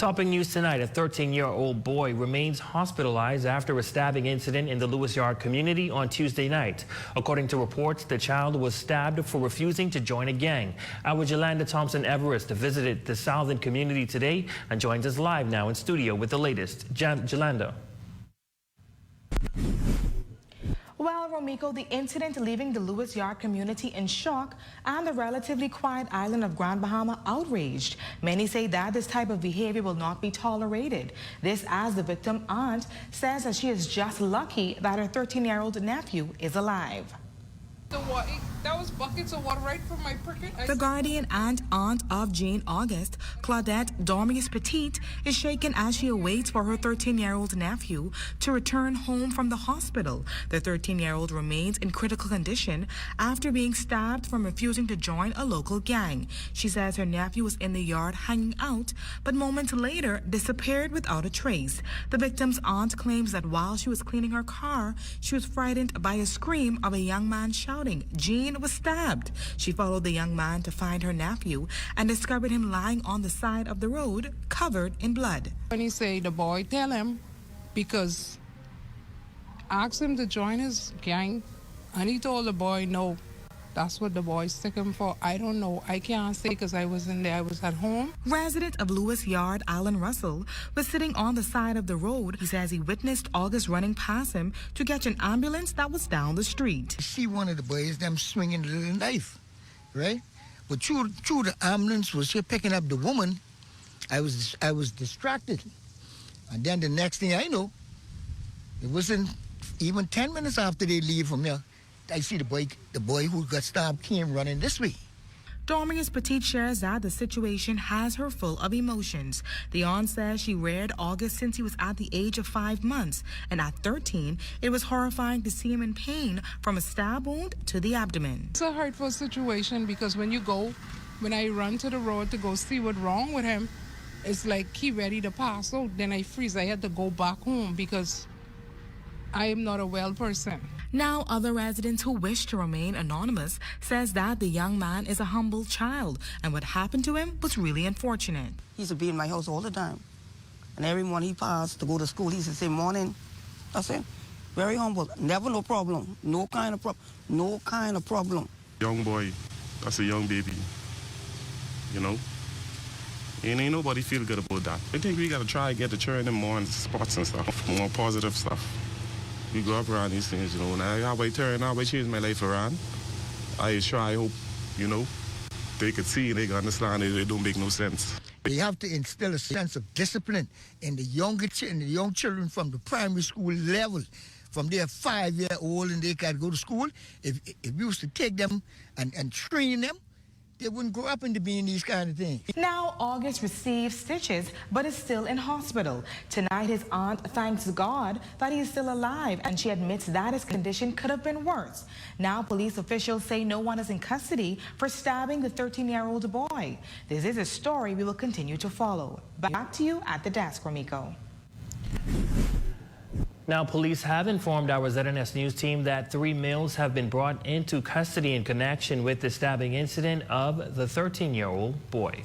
Topping news tonight, a 13-year-old boy remains hospitalized after a stabbing incident in the Lewis Yard community on Tuesday night. According to reports, the child was stabbed for refusing to join a gang. Our Yolanda Thompson-Everest visited the Southern community today and joins us live now in studio with the latest. Yolanda. Well, Romiko, the incident leaving the Lewis Yard community in shock and the relatively quiet island of Grand Bahama outraged. Many say that this type of behavior will not be tolerated. This as the victim aunt says that she is just lucky that her 13-year-old nephew is alive. That was buckets of water right from my pocket. The guardian and aunt of Jane August, Claudette Dormius Petit, is shaken as she awaits for her 13-year-old nephew to return home from the hospital. The 13-year-old remains in critical condition after being stabbed from refusing to join a local gang. She says her nephew was in the yard hanging out, but moments later disappeared without a trace. The victim's aunt claims that while she was cleaning her car, she was frightened by a scream of a young man shouting, "Jean was stabbed." She followed the young man to find her nephew and discovered him lying on the side of the road, covered in blood. When he say the boy, tell him, because ask him to join his gang, and he told the boy no. That's what the boys took him for. I don't know. I can't say because I wasn't there. I was at home. Resident of Lewis Yard, Alan Russell, was sitting on the side of the road. He says he witnessed August running past him to catch an ambulance that was down the street. I see one of the boys, them swinging the little knife, right? But through the ambulance was here picking up the woman, I was distracted. And then the next thing I know, it wasn't even 10 minutes after they leave from there, I see the boy who got stabbed came running this way. Dormius Petit shares that the situation has her full of emotions. The aunt says she reared August since he was at the age of 5 months, and at 13, it was horrifying to see him in pain from a stab wound to the abdomen. It's a hurtful situation because when I run to the road to go see what's wrong with him, it's like he ready to pass out. Then I freeze. I had to go back home because I am not a well person. Now, other residents who wish to remain anonymous says that the young man is a humble child and what happened to him was really unfortunate. He used to be in my house all the time. And every morning he passed to go to school, he used to say, "Morning." That's it. Very humble. Never no problem. No kind of problem. Young boy, that's a young baby, you know? And ain't nobody feel good about that. I think we gotta try to get the children more in sports and stuff, more positive stuff. We go up around these things, you know, and how I change my life around. I hope, you know, they could see and they can understand it don't make no sense. They have to instill a sense of discipline in the young children from the primary school level. From their 5-year-old and they can go to school. If we used to take them and train them, they wouldn't grow up into being these kind of things. Now, August received stitches, but is still in hospital. Tonight, his aunt thanks God that he is still alive, and she admits that his condition could have been worse. Now, police officials say no one is in custody for stabbing the 13-year-old boy. This is a story we will continue to follow. Back to you at the desk, Romiko. Now, police have informed our ZNS News team that 3 males have been brought into custody in connection with the stabbing incident of the 13-year-old boy.